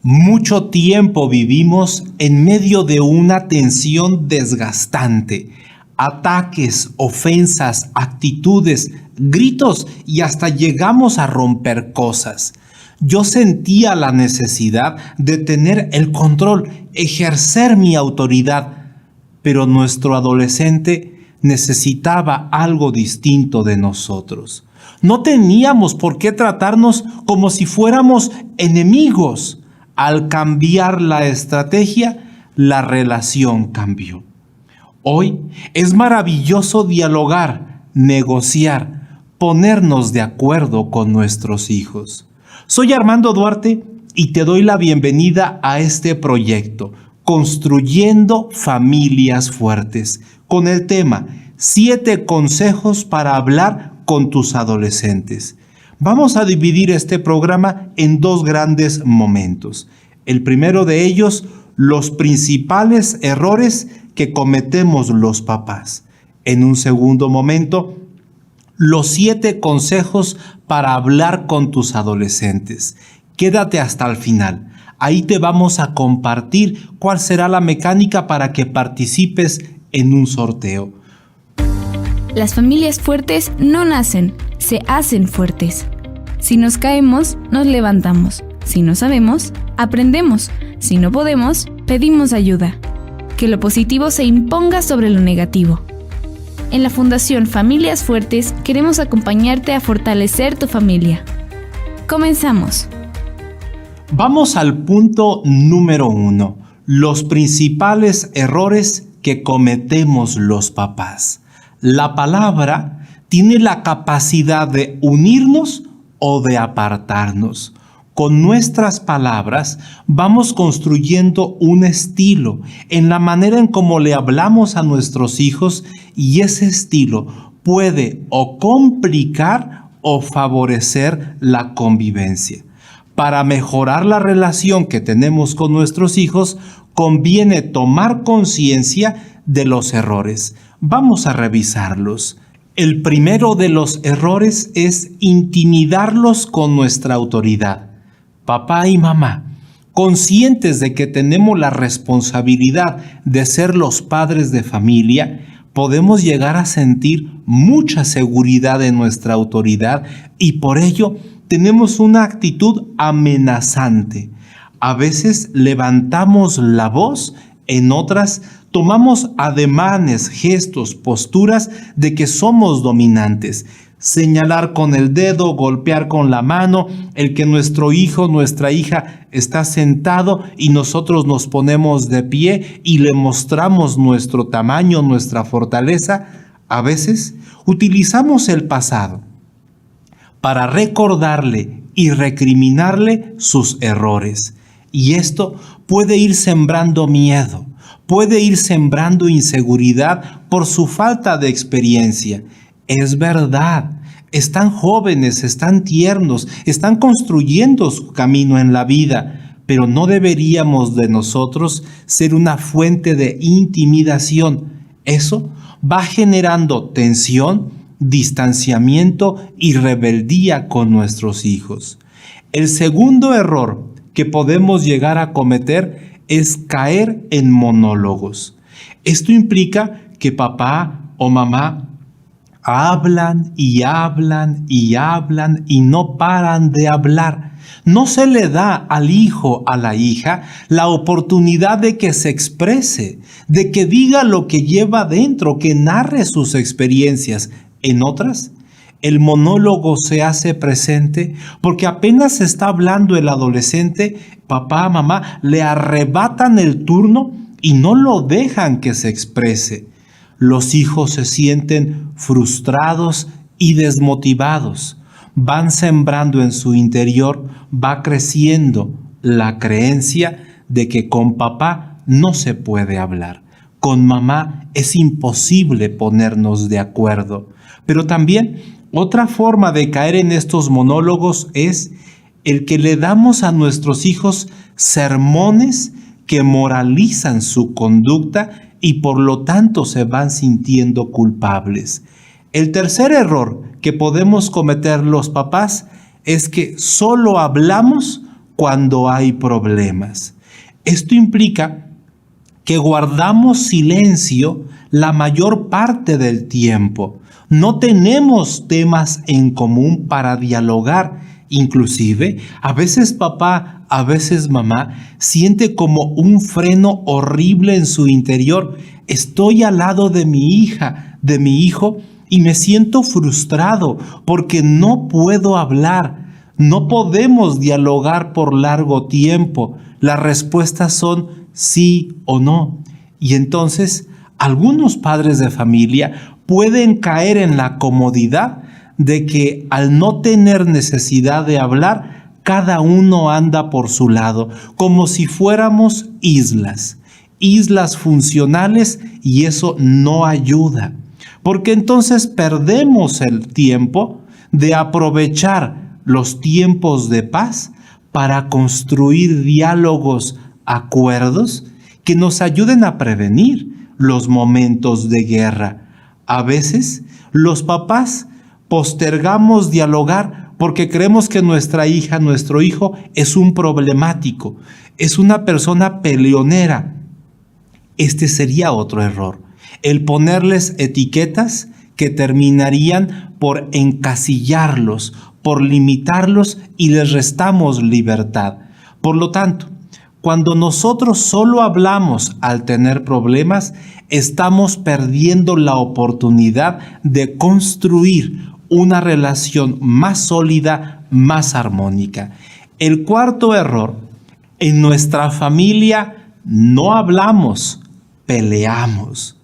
Mucho tiempo vivimos en medio de una tensión desgastante. Ataques, ofensas, actitudes, gritos y hasta llegamos a romper cosas. Yo sentía la necesidad de tener el control, ejercer mi autoridad, pero nuestro adolescente necesitaba algo distinto de nosotros. No teníamos por qué tratarnos como si fuéramos enemigos. Al cambiar la estrategia, la relación cambió. Hoy es maravilloso dialogar, negociar, ponernos de acuerdo con nuestros hijos. Soy Armando Duarte y te doy la bienvenida a este proyecto, Construyendo Familias Fuertes, con el tema 7 consejos para hablar con tus adolescentes. Vamos a dividir este programa en 2 grandes momentos. El primero de ellos, los principales errores que cometemos los papás. En un segundo momento, los 7 consejos para hablar con tus adolescentes. Quédate hasta el final. Ahí te vamos a compartir cuál será la mecánica para que participes en un sorteo. Las familias fuertes no nacen, se hacen fuertes. Si nos caemos, nos levantamos. Si no sabemos, aprendemos. Si no podemos, pedimos ayuda. Que lo positivo se imponga sobre lo negativo. En la Fundación Familias Fuertes queremos acompañarte a fortalecer tu familia. Comenzamos. Vamos al punto número 1. Los principales errores que cometemos los papás. La palabra tiene la capacidad de unirnos o de apartarnos. Con nuestras palabras vamos construyendo un estilo en la manera en cómo le hablamos a nuestros hijos, y ese estilo puede o complicar o favorecer la convivencia. Para mejorar la relación que tenemos con nuestros hijos, conviene tomar conciencia de los errores. Vamos a revisarlos. El primero de los errores es intimidarlos con nuestra autoridad. Papá y mamá, conscientes de que tenemos la responsabilidad de ser los padres de familia, podemos llegar a sentir mucha seguridad en nuestra autoridad y por ello tenemos una actitud amenazante. A veces levantamos la voz, en otras tomamos ademanes, gestos, posturas de que somos dominantes. Señalar con el dedo, golpear con la mano, el que nuestro hijo, nuestra hija está sentado y nosotros nos ponemos de pie y le mostramos nuestro tamaño, nuestra fortaleza. A veces utilizamos el pasado para recordarle y recriminarle sus errores. Y esto puede ir sembrando miedo, puede ir sembrando inseguridad por su falta de experiencia. Es verdad, están jóvenes, están tiernos, están construyendo su camino en la vida, pero no deberíamos de nosotros ser una fuente de intimidación. Eso va generando tensión, distanciamiento y rebeldía con nuestros hijos. El segundo error que podemos llegar a cometer es caer en monólogos. Esto implica que papá o mamá hablan y hablan y hablan y no paran de hablar. No se le da al hijo, a la hija, la oportunidad de que se exprese, de que diga lo que lleva dentro, que narre sus experiencias. En otras, el monólogo se hace presente porque apenas está hablando el adolescente, papá, mamá, le arrebatan el turno y no lo dejan que se exprese. Los hijos se sienten frustrados y desmotivados. Van sembrando en su interior, va creciendo la creencia de que con papá no se puede hablar. Con mamá es imposible ponernos de acuerdo. Pero también otra forma de caer en estos monólogos es el que le damos a nuestros hijos sermones que moralizan su conducta y por lo tanto se van sintiendo culpables. El tercer error que podemos cometer los papás es que solo hablamos cuando hay problemas. Esto implica que guardamos silencio la mayor parte del tiempo. No tenemos temas en común para dialogar. Inclusive, a veces papá, a veces mamá, siente como un freno horrible en su interior. Estoy al lado de mi hija, de mi hijo, y me siento frustrado porque no puedo hablar. No podemos dialogar por largo tiempo. Las respuestas son sí o no. Y entonces, algunos padres de familia pueden caer en la comodidad de que al no tener necesidad de hablar, cada uno anda por su lado, como si fuéramos islas funcionales, y eso no ayuda, porque entonces perdemos el tiempo de aprovechar los tiempos de paz para construir diálogos, acuerdos que nos ayuden a prevenir los momentos de guerra. A veces los papás postergamos dialogar porque creemos que nuestra hija, nuestro hijo es un problemático, es una persona peleonera. Este sería otro error, el ponerles etiquetas que terminarían por encasillarlos, por limitarlos, y les restamos libertad. Por lo tanto, cuando nosotros solo hablamos al tener problemas, estamos perdiendo la oportunidad de construir una relación más sólida, más armónica. El cuarto error: en nuestra familia no hablamos, peleamos.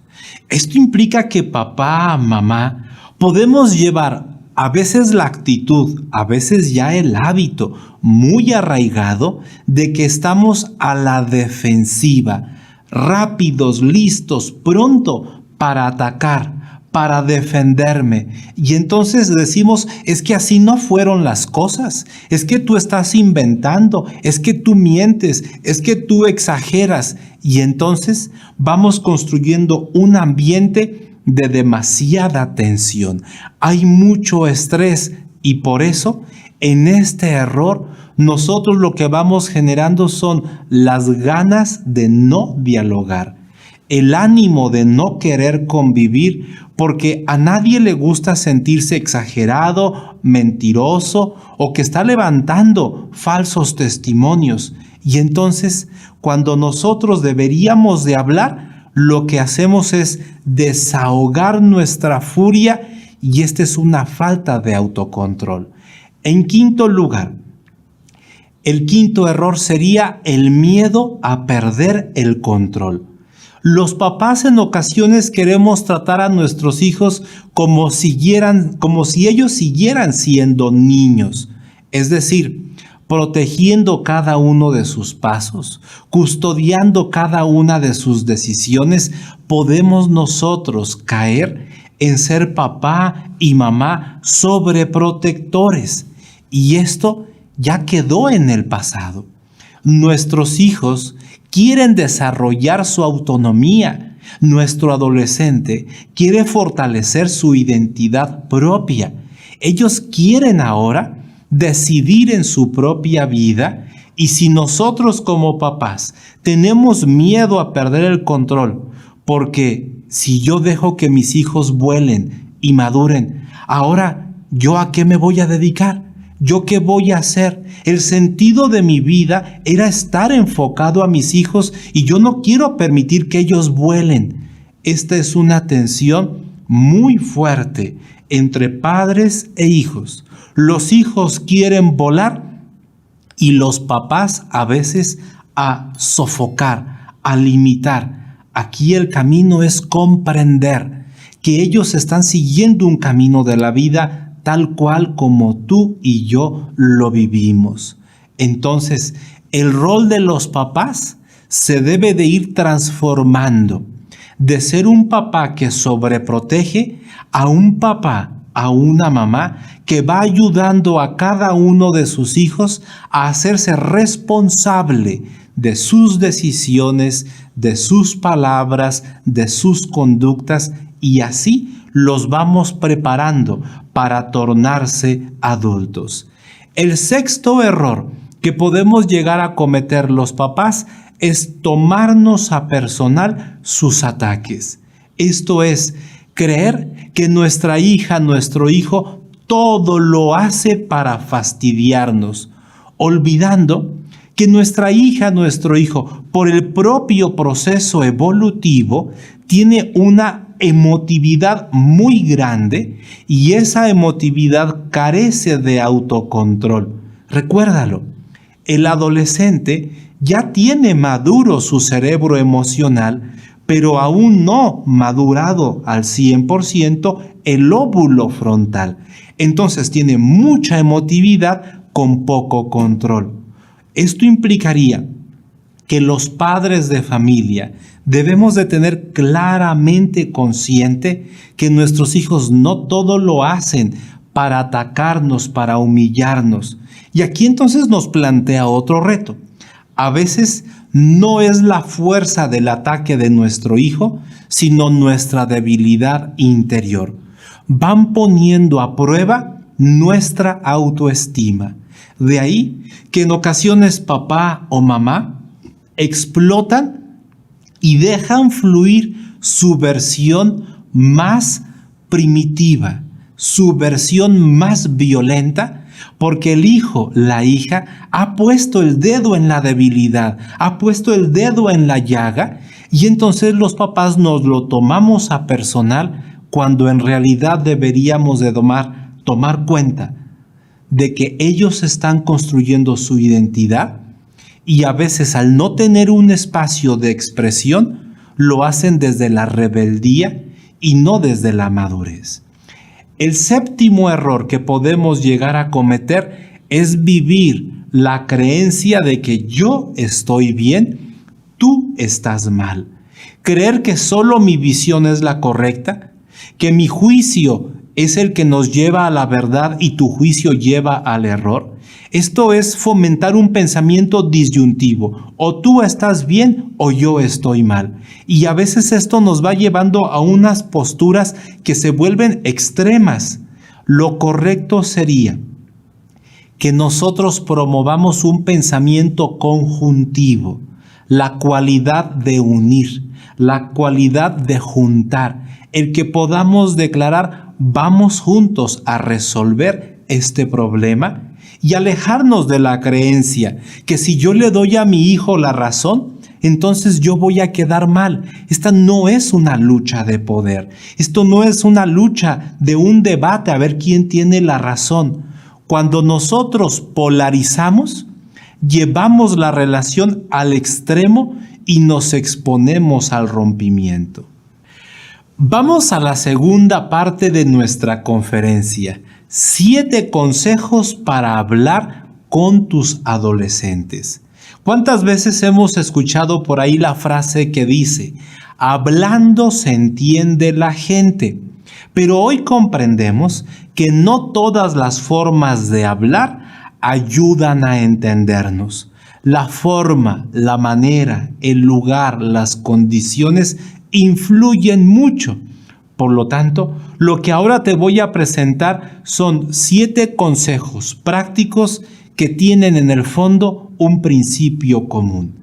Esto implica que papá, mamá, podemos llevar a veces la actitud, a veces ya el hábito muy arraigado de que estamos a la defensiva, rápidos, listos, pronto para atacar, para defenderme. Y entonces decimos, es que así no fueron las cosas, es que tú estás inventando, es que tú mientes, es que tú exageras. Y entonces vamos construyendo un ambiente de demasiada tensión. Hay mucho estrés, y por eso en este error nosotros lo que vamos generando son las ganas de no dialogar, el ánimo de no querer convivir, porque a nadie le gusta sentirse exagerado, mentiroso o que está levantando falsos testimonios. Y entonces, cuando nosotros deberíamos de hablar, lo que hacemos es desahogar nuestra furia, y esta es una falta de autocontrol. En quinto lugar, el quinto error sería el miedo a perder el control. Los papás en ocasiones queremos tratar a nuestros hijos como si ellos siguieran siendo niños, es decir, protegiendo cada uno de sus pasos, custodiando cada una de sus decisiones. Podemos nosotros caer en ser papá y mamá sobreprotectores, y esto ya quedó en el pasado. Nuestros hijos quieren desarrollar su autonomía. Nuestro adolescente quiere fortalecer su identidad propia. Ellos quieren ahora decidir en su propia vida, y si nosotros como papás tenemos miedo a perder el control, porque si yo dejo que mis hijos vuelen y maduren, ahora ¿yo a qué me voy a dedicar? ¿Yo qué voy a hacer? El sentido de mi vida era estar enfocado a mis hijos, y yo no quiero permitir que ellos vuelen. Esta es una tensión muy fuerte entre padres e hijos. Los hijos quieren volar y los papás a veces a sofocar, a limitar. Aquí el camino es comprender que ellos están siguiendo un camino de la vida tal cual como tú y yo lo vivimos. Entonces, el rol de los papás se debe de ir transformando, de ser un papá que sobreprotege a un papá, a una mamá que va ayudando a cada uno de sus hijos a hacerse responsable de sus decisiones, de sus palabras, de sus conductas, y así los vamos preparando para tornarse adultos. El sexto error que podemos llegar a cometer los papás es tomarnos a personal sus ataques. Esto es, creer que nuestra hija, nuestro hijo, todo lo hace para fastidiarnos, olvidando que nuestra hija, nuestro hijo, por el propio proceso evolutivo, tiene una emotividad muy grande y esa emotividad carece de autocontrol. Recuérdalo, el adolescente ya tiene maduro su cerebro emocional, pero aún no madurado al 100% el lóbulo frontal. Entonces tiene mucha emotividad con poco control. Esto implicaría que los padres de familia debemos de tener claramente consciente que nuestros hijos no todo lo hacen para atacarnos, para humillarnos. Y aquí entonces nos plantea otro reto. A veces no es la fuerza del ataque de nuestro hijo, sino nuestra debilidad interior. Van poniendo a prueba nuestra autoestima. De ahí que en ocasiones papá o mamá explotan y dejan fluir su versión más primitiva, su versión más violenta, porque el hijo, la hija, ha puesto el dedo en la debilidad, ha puesto el dedo en la llaga, y entonces los papás nos lo tomamos a personal cuando en realidad deberíamos de tomar cuenta de que ellos están construyendo su identidad y a veces al no tener un espacio de expresión, lo hacen desde la rebeldía y no desde la madurez. El séptimo error que podemos llegar a cometer es vivir la creencia de que yo estoy bien, tú estás mal. Creer que solo mi visión es la correcta, que mi juicio es el que nos lleva a la verdad y tu juicio lleva al error. Esto es fomentar un pensamiento disyuntivo. O tú estás bien o yo estoy mal. Y a veces esto nos va llevando a unas posturas que se vuelven extremas. Lo correcto sería que nosotros promovamos un pensamiento conjuntivo, la cualidad de unir, la cualidad de juntar, el que podamos declarar vamos juntos a resolver este problema y alejarnos de la creencia que si yo le doy a mi hijo la razón, entonces yo voy a quedar mal. Esta no es una lucha de poder. Esto no es una lucha de un debate a ver quién tiene la razón. Cuando nosotros polarizamos, llevamos la relación al extremo y nos exponemos al rompimiento. Vamos a la segunda parte de nuestra conferencia. 7 consejos para hablar con tus adolescentes. ¿Cuántas veces hemos escuchado por ahí la frase que dice, hablando se entiende la gente? Pero hoy comprendemos que no todas las formas de hablar ayudan a entendernos. La forma, la manera, el lugar, las condiciones influyen mucho. Por lo tanto, lo que ahora te voy a presentar son 7 consejos prácticos que tienen en el fondo un principio común.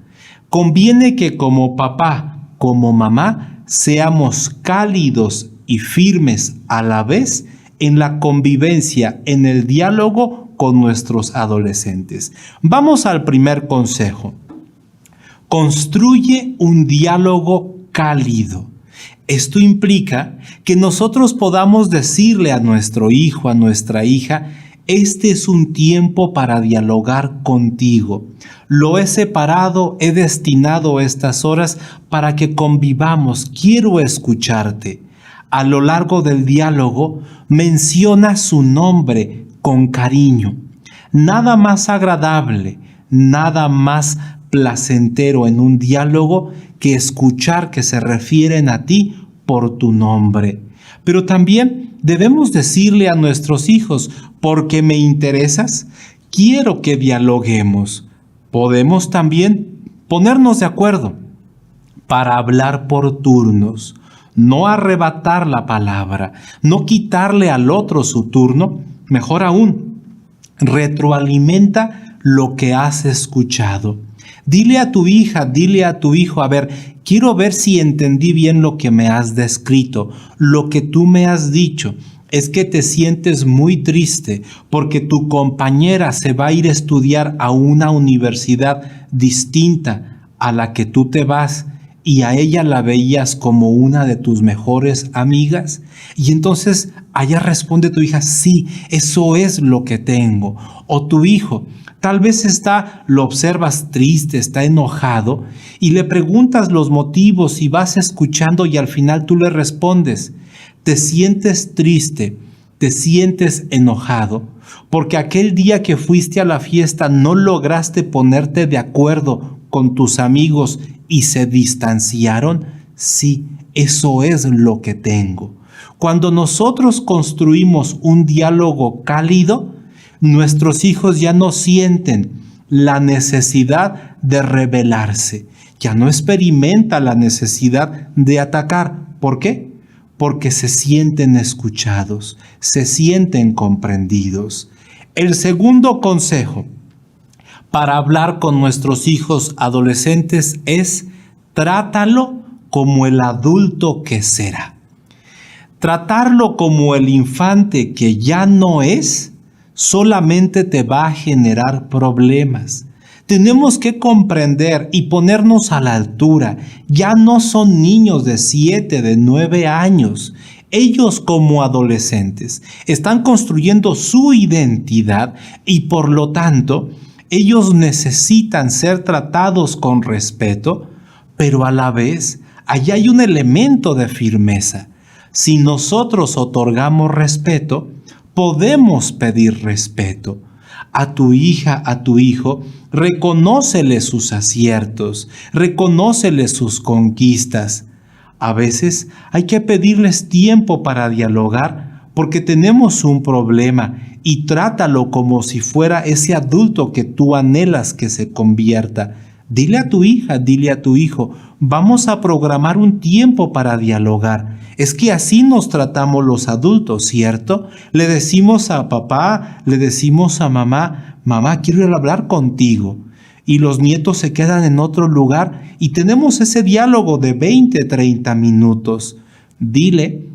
Conviene que como papá, como mamá, seamos cálidos y firmes a la vez en la convivencia, en el diálogo con nuestros adolescentes. Vamos al primer consejo. Construye un diálogo cálido. Esto implica que nosotros podamos decirle a nuestro hijo, a nuestra hija, este es un tiempo para dialogar contigo. Lo he separado, he destinado estas horas para que convivamos. Quiero escucharte. A lo largo del diálogo, menciona su nombre con cariño. Nada más agradable, nada más placentero en un diálogo que escuchar que se refieren a ti por tu nombre. Pero también debemos decirle a nuestros hijos, porque me interesas, quiero que dialoguemos. Podemos también ponernos de acuerdo para hablar por turnos, no arrebatar la palabra, no quitarle al otro su turno, mejor aún, retroalimenta lo que has escuchado. Dile a tu hija, dile a tu hijo, a ver, quiero ver si entendí bien lo que me has descrito, lo que tú me has dicho. Es que te sientes muy triste porque tu compañera se va a ir a estudiar a una universidad distinta a la que tú te vas y a ella la veías como una de tus mejores amigas. Y entonces allá responde tu hija, sí, eso es lo que tengo. O tu hijo, tal vez lo observas triste, está enojado y le preguntas los motivos y vas escuchando y al final tú le respondes. Te sientes triste, te sientes enojado, porque aquel día que fuiste a la fiesta no lograste ponerte de acuerdo con tus amigos y se distanciaron. Sí, eso es lo que tengo. Cuando nosotros construimos un diálogo cálido, nuestros hijos ya no sienten la necesidad de rebelarse, ya no experimenta la necesidad de atacar. ¿Por qué? Porque se sienten escuchados, se sienten comprendidos. El segundo consejo para hablar con nuestros hijos adolescentes es: trátalo como el adulto que será. Tratarlo como el infante que ya no es, solamente te va a generar problemas. Tenemos que comprender y ponernos a la altura. Ya no son niños de 7, de 9 años. Ellos como adolescentes están construyendo su identidad y por lo tanto ellos necesitan ser tratados con respeto, pero a la vez allá hay un elemento de firmeza. Si nosotros otorgamos respeto, podemos pedir respeto. A tu hija, a tu hijo, reconócele sus aciertos, reconócele sus conquistas. A veces hay que pedirles tiempo para dialogar porque tenemos un problema y trátalo como si fuera ese adulto que tú anhelas que se convierta. Dile a tu hija, dile a tu hijo, vamos a programar un tiempo para dialogar. Es que así nos tratamos los adultos, ¿cierto? Le decimos a papá, le decimos a mamá, mamá, quiero ir a hablar contigo. Y los nietos se quedan en otro lugar y tenemos ese diálogo de 20, 30 minutos. Dile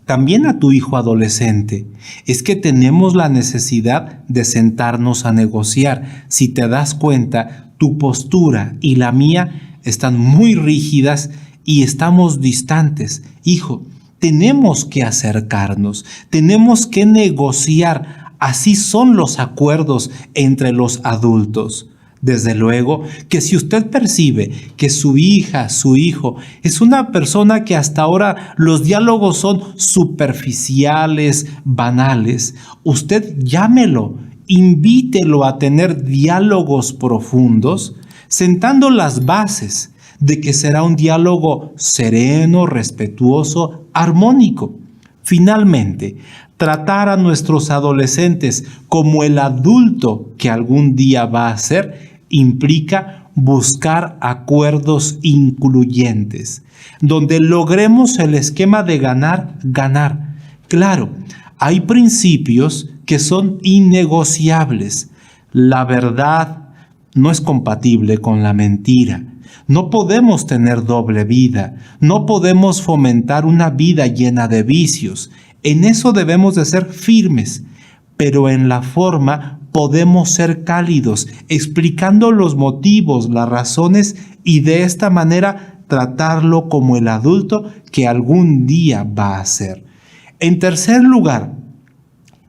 también a tu hijo adolescente, es que tenemos la necesidad de sentarnos a negociar. Si te das cuenta, tu postura y la mía están muy rígidas y estamos distantes. Hijo, tenemos que acercarnos, tenemos que negociar. Así son los acuerdos entre los adultos. Desde luego que si usted percibe que su hija, su hijo, es una persona que hasta ahora los diálogos son superficiales, banales, usted llámelo, invítelo a tener diálogos profundos, sentando las bases de que será un diálogo sereno, respetuoso, armónico. Finalmente, tratar a nuestros adolescentes como el adulto que algún día va a ser implica buscar acuerdos incluyentes, donde logremos el esquema de ganar, ganar. Claro, hay principios que son innegociables. La verdad no es compatible con la mentira. No podemos tener doble vida. No podemos fomentar una vida llena de vicios. En eso debemos de ser firmes, pero en la forma podemos ser cálidos, explicando los motivos, las razones y de esta manera tratarlo como el adulto que algún día va a ser. En tercer lugar,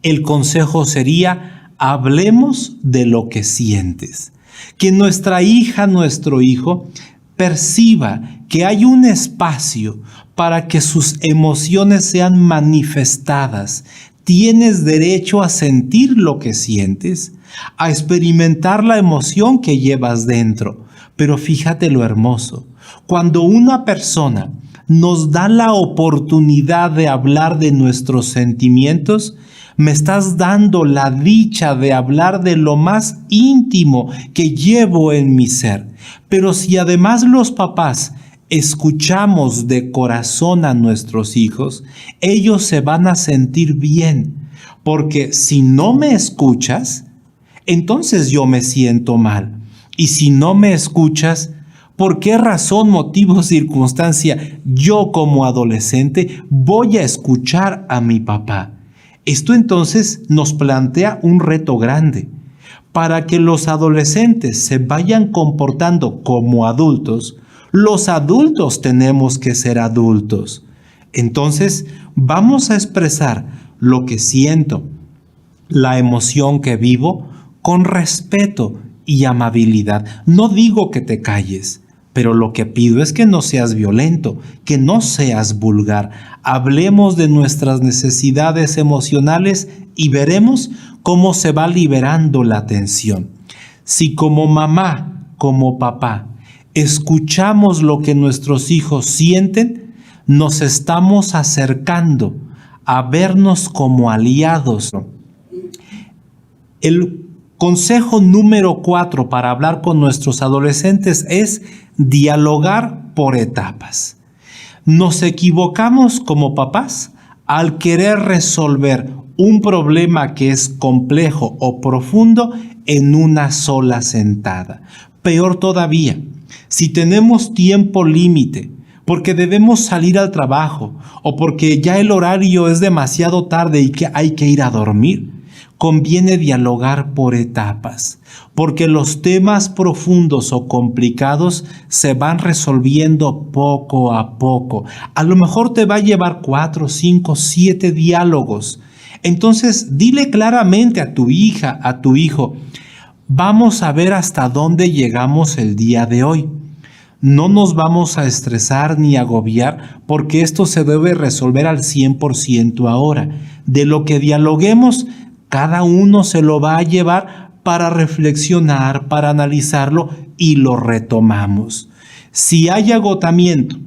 el consejo sería: hablemos de lo que sientes. Que nuestra hija, nuestro hijo, perciba que hay un espacio para que sus emociones sean manifestadas. Tienes derecho a sentir lo que sientes, a experimentar la emoción que llevas dentro. Pero fíjate lo hermoso. Cuando una persona nos da la oportunidad de hablar de nuestros sentimientos, me estás dando la dicha de hablar de lo más íntimo que llevo en mi ser. Pero si además los papás escuchamos de corazón a nuestros hijos, ellos se van a sentir bien. Porque si no me escuchas, entonces yo me siento mal. Y si no me escuchas, ¿por qué razón, motivo, circunstancia, yo como adolescente voy a escuchar a mi papá? Esto entonces nos plantea un reto grande. Para que los adolescentes se vayan comportando como adultos, los adultos tenemos que ser adultos. Entonces, vamos a expresar lo que siento, la emoción que vivo, con respeto y amabilidad. No digo que te calles, pero lo que pido es que no seas violento, que no seas vulgar. Hablemos de nuestras necesidades emocionales y veremos cómo se va liberando la tensión. Si como mamá, como papá, escuchamos lo que nuestros hijos sienten, nos estamos acercando a vernos como aliados. El consejo número 4 para hablar con nuestros adolescentes es dialogar por etapas. Nos equivocamos como papás al querer resolver un problema que es complejo o profundo en una sola sentada. Peor todavía, si tenemos tiempo límite, porque debemos salir al trabajo o porque ya el horario es demasiado tarde y que hay que ir a dormir, conviene dialogar por etapas, porque los temas profundos o complicados se van resolviendo poco a poco. A lo mejor te va a llevar 4, 5, 7 diálogos. Entonces, dile claramente a tu hija, a tu hijo, vamos a ver hasta dónde llegamos el día de hoy. No nos vamos a estresar ni agobiar porque esto se debe resolver al 100% ahora. De lo que dialoguemos, cada uno se lo va a llevar para reflexionar, para analizarlo y lo retomamos. Si hay agotamiento,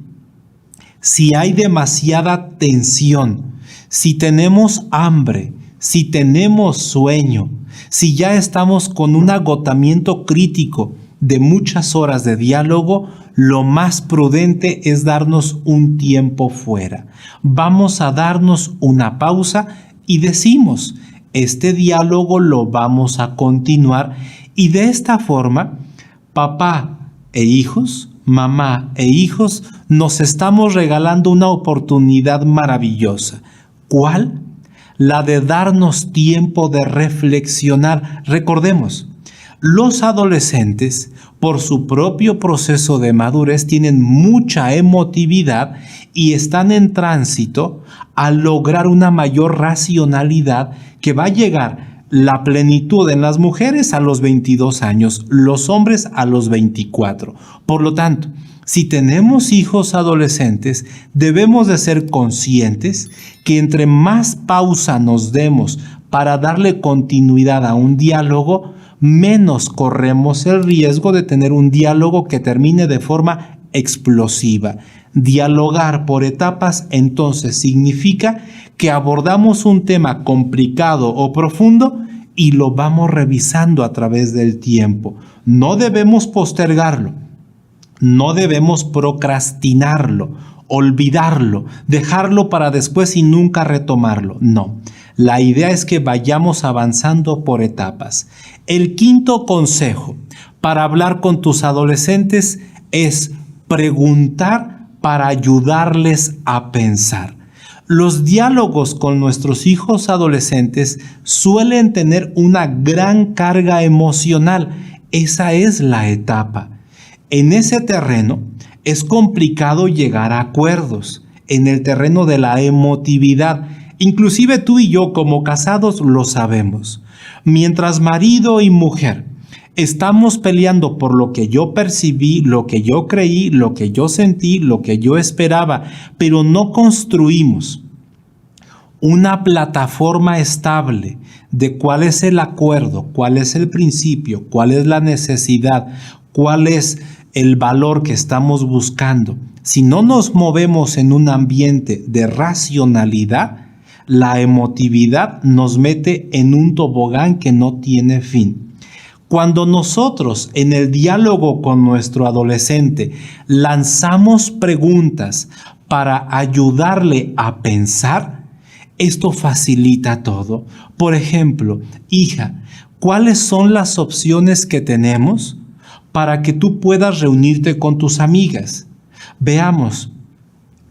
si hay demasiada tensión, si tenemos hambre, si tenemos sueño, si ya estamos con un agotamiento crítico de muchas horas de diálogo, lo más prudente es darnos un tiempo fuera. Vamos a darnos una pausa y decimos, este diálogo lo vamos a continuar y de esta forma, papá e hijos, mamá e hijos, nos estamos regalando una oportunidad maravillosa. ¿Cuál? La de darnos tiempo de reflexionar. Recordemos, los adolescentes, por su propio proceso de madurez, tienen mucha emotividad y están en tránsito a lograr una mayor racionalidad que va a llegar la plenitud en las mujeres a los 22 años, los hombres a los 24. Por lo tanto, si tenemos hijos adolescentes, debemos de ser conscientes que entre más pausa nos demos para darle continuidad a un diálogo, menos corremos el riesgo de tener un diálogo que termine de forma explosiva. Dialogar por etapas entonces significa que abordamos un tema complicado o profundo y lo vamos revisando a través del tiempo. No debemos postergarlo, no debemos procrastinarlo, olvidarlo, dejarlo para después y nunca retomarlo. No, la idea es que vayamos avanzando por etapas. El quinto consejo para hablar con tus adolescentes es preguntar para ayudarles a pensar. Los diálogos con nuestros hijos adolescentes suelen tener una gran carga emocional. Esa es la etapa. En ese terreno es complicado llegar a acuerdos. En el terreno de la emotividad, inclusive tú y yo como casados lo sabemos. Mientras marido y mujer estamos peleando por lo que yo percibí, lo que yo creí, lo que yo sentí, lo que yo esperaba, pero no construimos una plataforma estable de cuál es el acuerdo, cuál es el principio, cuál es la necesidad, cuál es el valor que estamos buscando. Si no nos movemos en un ambiente de racionalidad, la emotividad nos mete en un tobogán que no tiene fin. Cuando nosotros en el diálogo con nuestro adolescente lanzamos preguntas para ayudarle a pensar, esto facilita todo. Por ejemplo, hija, cuáles son las opciones que tenemos para que tú puedas reunirte con tus amigas. Veamos,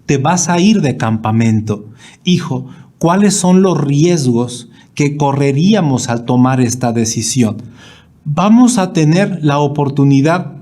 te vas a ir de campamento. Hijo, ¿cuáles son los riesgos que correríamos al tomar esta decisión? Vamos a tener la oportunidad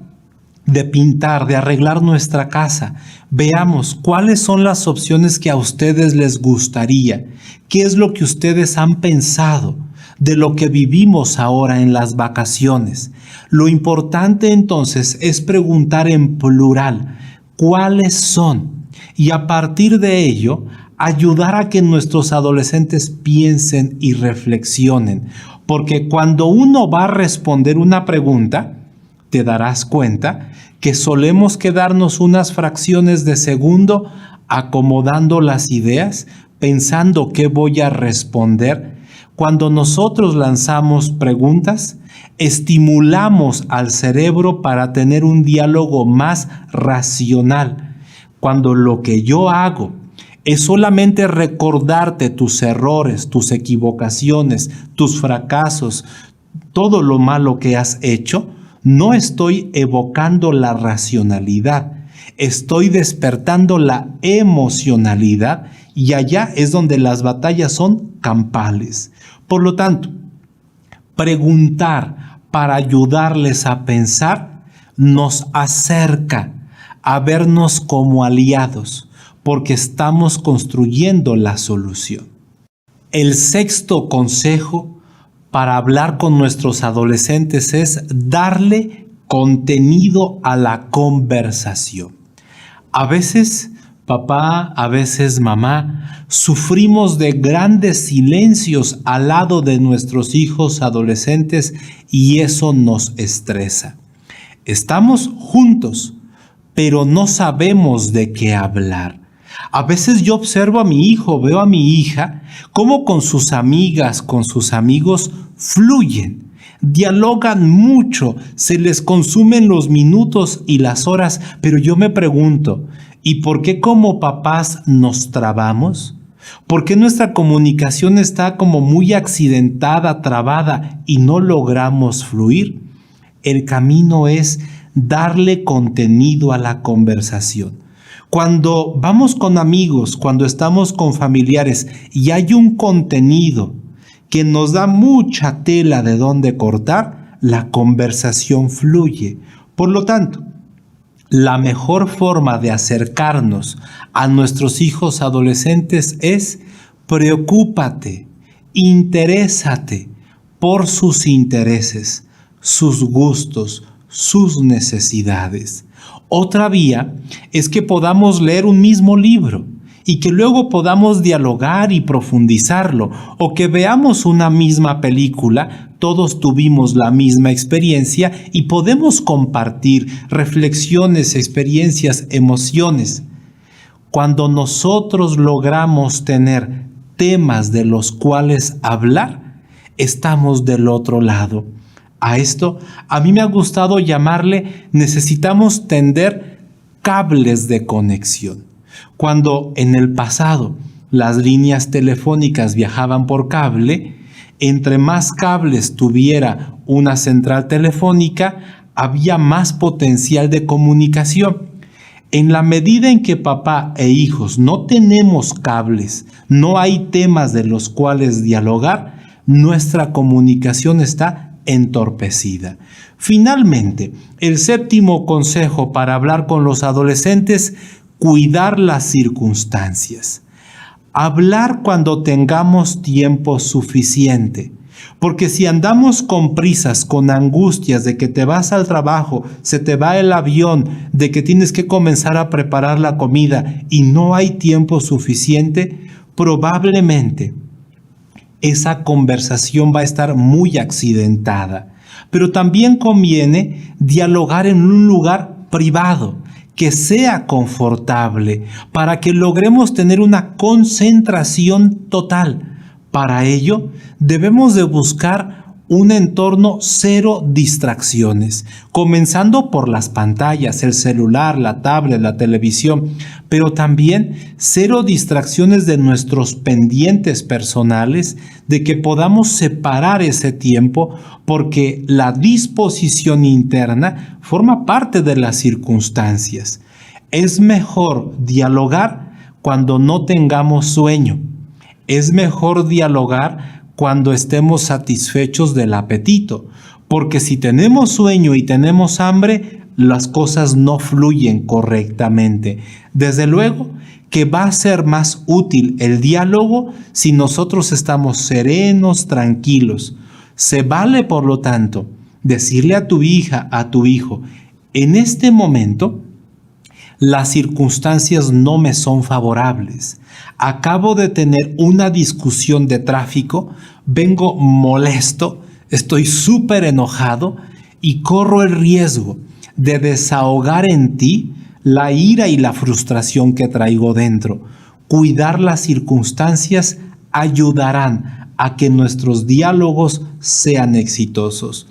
de pintar, de arreglar nuestra casa. Veamos cuáles son las opciones que a ustedes les gustaría. ¿Qué es lo que ustedes han pensado de lo que vivimos ahora en las vacaciones? Lo importante entonces es preguntar en plural, ¿cuáles son? Y a partir de ello, ayudar a que nuestros adolescentes piensen y reflexionen. Porque cuando uno va a responder una pregunta, te darás cuenta que solemos quedarnos unas fracciones de segundo acomodando las ideas, pensando qué voy a responder. Cuando nosotros lanzamos preguntas, estimulamos al cerebro para tener un diálogo más racional. Cuando lo que yo hago es solamente recordarte tus errores, tus equivocaciones, tus fracasos, todo lo malo que has hecho, no estoy evocando la racionalidad, estoy despertando la emocionalidad y allá es donde las batallas son campales. Por lo tanto, preguntar para ayudarles a pensar nos acerca a vernos como aliados, porque estamos construyendo la solución. El sexto consejo para hablar con nuestros adolescentes es darle contenido a la conversación. A veces, papá, a veces mamá, sufrimos de grandes silencios al lado de nuestros hijos adolescentes y eso nos estresa. Estamos juntos, pero no sabemos de qué hablar. A veces yo observo a mi hijo, veo a mi hija, cómo con sus amigas, con sus amigos, fluyen, dialogan mucho, se les consumen los minutos y las horas, pero yo me pregunto, ¿y por qué como papás nos trabamos? ¿Por qué nuestra comunicación está como muy accidentada, trabada y no logramos fluir? El camino es darle contenido a la conversación. Cuando vamos con amigos, cuando estamos con familiares y hay un contenido que nos da mucha tela de dónde cortar, la conversación fluye. Por lo tanto, la mejor forma de acercarnos a nuestros hijos adolescentes es preocúpate, interésate por sus intereses, sus gustos, sus necesidades. Otra vía es que podamos leer un mismo libro y que luego podamos dialogar y profundizarlo, o que veamos una misma película, todos tuvimos la misma experiencia y podemos compartir reflexiones, experiencias, emociones. Cuando nosotros logramos tener temas de los cuales hablar, estamos del otro lado. A esto, a mí me ha gustado llamarle, necesitamos tender cables de conexión. Cuando en el pasado las líneas telefónicas viajaban por cable, entre más cables tuviera una central telefónica, había más potencial de comunicación. En la medida en que papá e hijos no tenemos cables, no hay temas de los cuales dialogar, nuestra comunicación está entorpecida. Finalmente, el séptimo consejo para hablar con los adolescentes: cuidar las circunstancias. Hablar cuando tengamos tiempo suficiente. Porque si andamos con prisas, con angustias de que te vas al trabajo, se te va el avión, de que tienes que comenzar a preparar la comida y no hay tiempo suficiente, probablemente esa conversación va a estar muy accidentada. Pero también conviene dialogar en un lugar privado, que sea confortable, para que logremos tener una concentración total. Para ello, debemos de buscar un entorno cero distracciones, comenzando por las pantallas, el celular, la tablet, la televisión, pero también cero distracciones de nuestros pendientes personales, de que podamos separar ese tiempo, porque la disposición interna forma parte de las circunstancias. Es mejor dialogar cuando no tengamos sueño. Es mejor dialogar cuando estemos satisfechos del apetito, porque si tenemos sueño y tenemos hambre, las cosas no fluyen correctamente. Desde luego que va a ser más útil el diálogo si nosotros estamos serenos, tranquilos. Se vale, por lo tanto, decirle a tu hija, a tu hijo, en este momento, las circunstancias no me son favorables. Acabo de tener una discusión de tráfico, vengo molesto, estoy súper enojado y corro el riesgo de desahogar en ti la ira y la frustración que traigo dentro. Cuidar las circunstancias ayudarán a que nuestros diálogos sean exitosos.